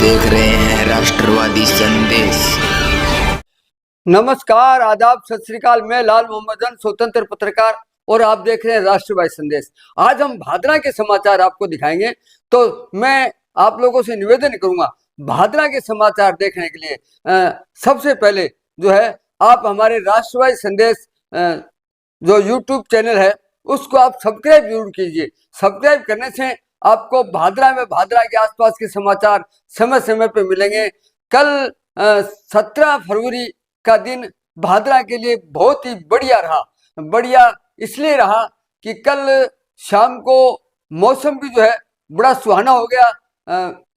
देख रहे हैं राष्ट्रवादी संदेश। नमस्कार, आदाब, सत श्री अकाल। मैं लाल मोहम्मदन, स्वतंत्र पत्रकार, और आप देख रहे हैं राष्ट्रवादी संदेश। आज हम भादरा के समाचार आपको दिखाएंगे। तो मैं आप लोगों से निवेदन करूंगा, भादरा के समाचार देखने के लिए सबसे पहले जो है आप हमारे राष्ट्रवादी संदेश जो यूट्यूब चैनल है उसको आप सब्सक्राइब जरूर कीजिए। सब्सक्राइब करने से आपको भादरा में भादरा के आसपास के समाचार समय समय पे मिलेंगे। कल 17 फरवरी का दिन भादरा के लिए बहुत ही बढ़िया रहा। बढ़िया इसलिए रहा कि कल शाम को मौसम भी जो है बड़ा सुहाना हो गया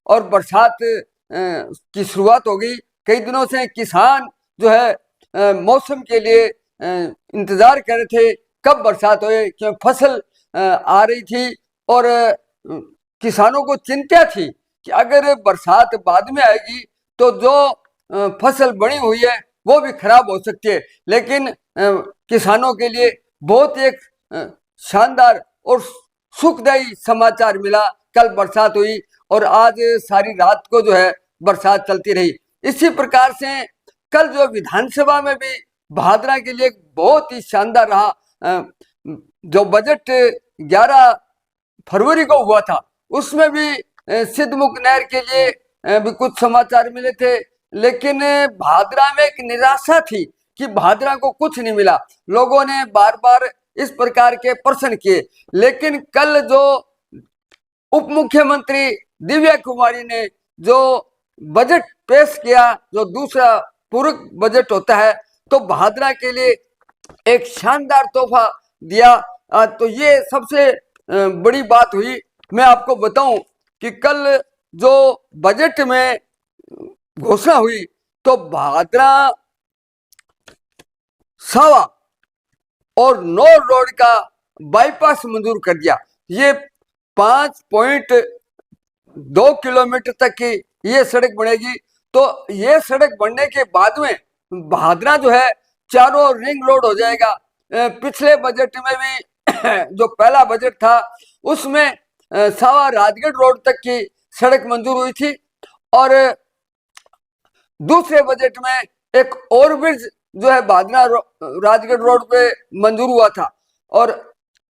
और बरसात की शुरुआत हो गई। कई दिनों से किसान जो है मौसम के लिए इंतजार कर रहे थे कब बरसात होए, क्योंकि फसल आ रही थी और किसानों को चिंता थी कि अगर बरसात बाद में आएगी तो जो फसल बनी हुई है वो भी खराब हो सकती है। लेकिन किसानों के लिए बहुत एक शानदार और सुखदायी समाचार मिला। कल बरसात हुई और आज सारी रात को जो है बरसात चलती रही। इसी प्रकार से कल जो विधानसभा में भी भादरा के लिए बहुत ही शानदार रहा। जो बजट 11 फरवरी को हुआ था उसमें भी सिद्धमुख नहर के लिए भी कुछ समाचार मिले थे, लेकिन भादरा में एक निराशा थी कि भादरा को कुछ नहीं मिला। लोगों ने बार बार इस प्रकार के प्रश्न किए, लेकिन कल जो उप मुख्यमंत्री दिव्या कुमारी ने जो बजट पेश किया, जो दूसरा पूरक बजट होता है, तो भादरा के लिए एक शानदार तोहफा दिया। तो ये सबसे बड़ी बात हुई। मैं आपको बताऊं कि कल जो बजट में घोषणा हुई तो भादरा सावा और नौर रोड का बाईपास मंजूर कर दिया। ये 5.2 किलोमीटर तक की ये सड़क बनेगी। तो ये सड़क बनने के बाद में भादरा जो है चारों रिंग रोड हो जाएगा। पिछले बजट में भी जो पहला बजट था उसमें सावा राजगढ़ रोड तक की सड़क मंजूर हुई थी और दूसरे बजट में एक और ब्रिज जो है भादरा राजगढ़ रोड पे मंजूर हुआ था। और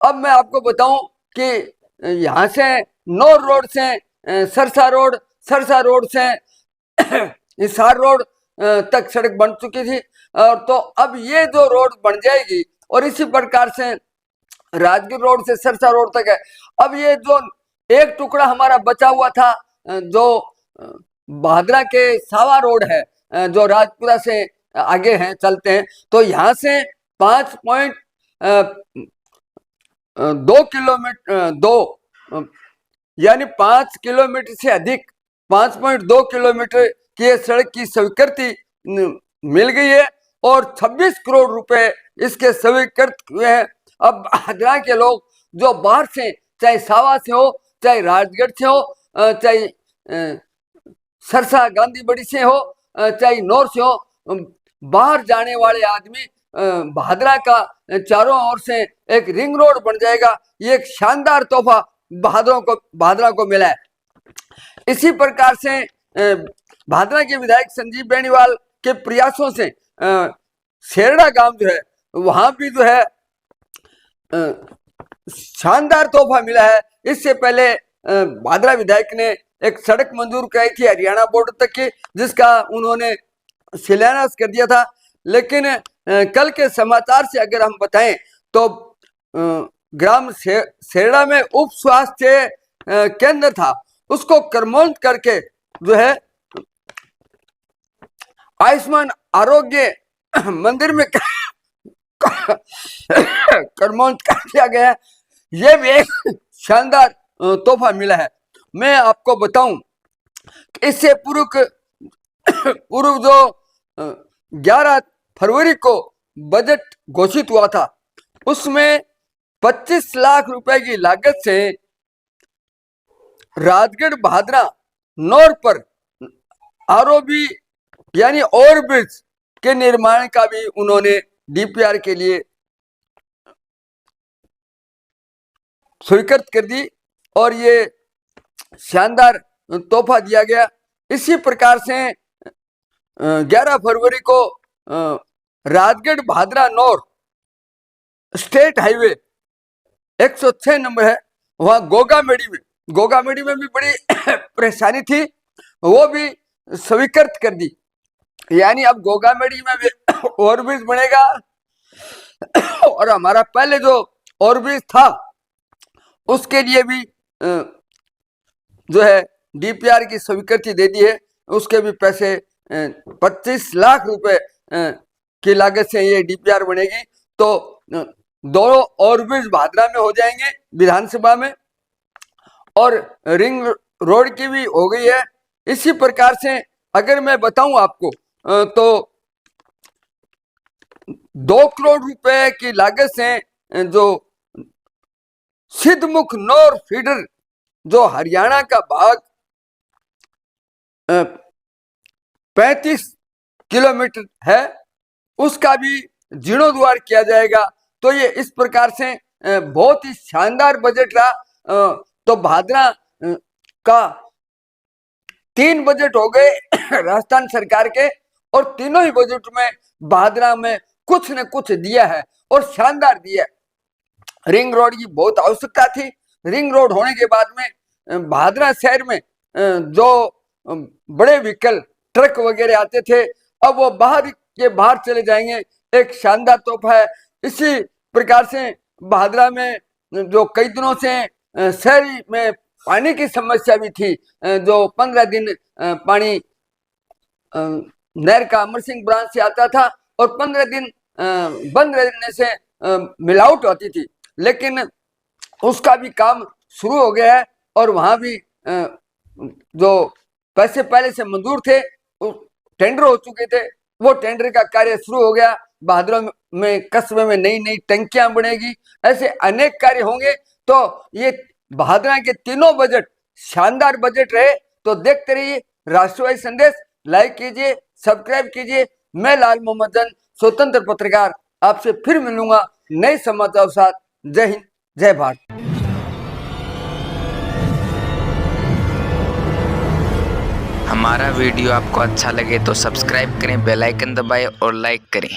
अब मैं आपको बताऊं कि यहाँ से नौर रोड से सरसा रोड, सरसा रोड से हिसार रोड तक सड़क बन चुकी थी। और तो अब ये जो रोड बन जाएगी और इसी प्रकार से राजगीर रोड से सरसा रोड तक है। अब ये जो एक टुकड़ा हमारा बचा हुआ था जो भादरा के सावा रोड है, जो राजपुरा से आगे हैं चलते हैं, तो यहाँ से 5.2 किलोमीटर यानी 5 किलोमीटर से अधिक 5.2 किलोमीटर की सड़क की स्वीकृति मिल गई है और 26 करोड़ रुपए इसके स्वीकृत हुए हैं। अब भादरा के लोग जो बाहर से, चाहे सावा से हो, चाहे राजगढ़ से हो, चाहे सरसा गांधी बड़ी से हो, चाहे नौर से हो, बाहर जाने वाले आदमी भादरा का चारों ओर से एक रिंग रोड बन जाएगा। ये एक शानदार तोहफा भादरा को मिला है। इसी प्रकार से भादरा के विधायक संजीव बेनीवाल के प्रयासों से शेरड़ा गांव जो है वहां भी जो है शानदार तोहफा मिला है। इससे पहले भादरा विधायक ने एक सड़क मंजूर कराई थी हरियाणा बॉर्डर तक की, जिसका उन्होंने शिलान्यास कर दिया था। लेकिन कल के समाचार से अगर हम बताएं तो ग्राम शेरड़ा में उप स्वास्थ्य केंद्र था, उसको कर्मोन्त करके जो है आयुष्मान आरोग्य मंदिर में कर्मोन्त कर दिया गया। ये भी एक शानदार तोहफा मिला है। मैं आपको बताऊं कि इससे पूर्व जो 11 फरवरी को बजट घोषित हुआ था उसमें 25 लाख रुपए की लागत से राजगढ़ भादरा नौर पर आरओबी यानी ओवरब्रिज के निर्माण का भी उन्होंने डीपीआर के लिए स्वीकृत कर दी और ये शानदार तोहफा दिया गया। इसी प्रकार से 11 फरवरी को Rajgarh Bhadra north state highway 106 number है, वहां गोगामेड़ी में भी बड़ी परेशानी थी, वो भी स्वीकृत कर दी। यानी अब गोगामेड़ी में भी ओवरब्रिज बनेगा और हमारा पहले जो ओवरब्रिज था उसके लिए भी जो है डीपीआर की स्वीकृति दे दी है, उसके भी पैसे 25 लाख रुपए की लागत से ये डीपीआर बनेगी। तो दोनों ओवरब्रिज भादरा में हो जाएंगे विधानसभा में, और रिंग रोड की भी हो गई है। इसी प्रकार से अगर मैं बताऊं आपको तो 2 करोड़ रुपए की लागत से जो सिद्धमुख नौर फीडर जो हरियाणा का भाग 35 किलोमीटर है, उसका भी जीर्णोद्वार किया जाएगा। तो ये इस प्रकार से बहुत ही शानदार बजट रहा। तो भादरा का 3 बजट हो गए राजस्थान सरकार के, और तीनों ही बजट में भादरा में कुछ न कुछ दिया है और शानदार दिया है। रिंग रोड की बहुत आवश्यकता थी। रिंग रोड होने के बाद में भादरा शहर में जो बड़े व्हीकल ट्रक वगैरह आते थे, अब वो बाहर चले जाएंगे। एक शानदार तोहफा है। इसी प्रकार से भादरा में जो कई दिनों से शहर में पानी की समस्या भी थी, जो 15 दिन पानी नहर का अमर सिंह ब्रांच से आता था और 15 दिन बंद रहने से मिलावट होती थी, लेकिन उसका भी काम शुरू हो गया है। और वहां भी जो पैसे पहले से मंजूर थे, टेंडर हो चुके थे, वो टेंडर का कार्य शुरू हो गया। भादरा में कस्बे में नई टंकियां बनेगी, ऐसे अनेक कार्य होंगे। तो ये भादरा के तीनों बजट शानदार बजट रहे। तो देखते रहिए राष्ट्रवादी संदेश, लाइक कीजिए, सब्सक्राइब कीजिए। मैं लाल मोहम्मद जन, स्वतंत्र पत्रकार, आपसे फिर मिलूंगा नए समाचार के साथ। जय हिंद, जय भारत। हमारा वीडियो आपको अच्छा लगे तो सब्सक्राइब करें, बेल आइकन दबाएं और लाइक करें।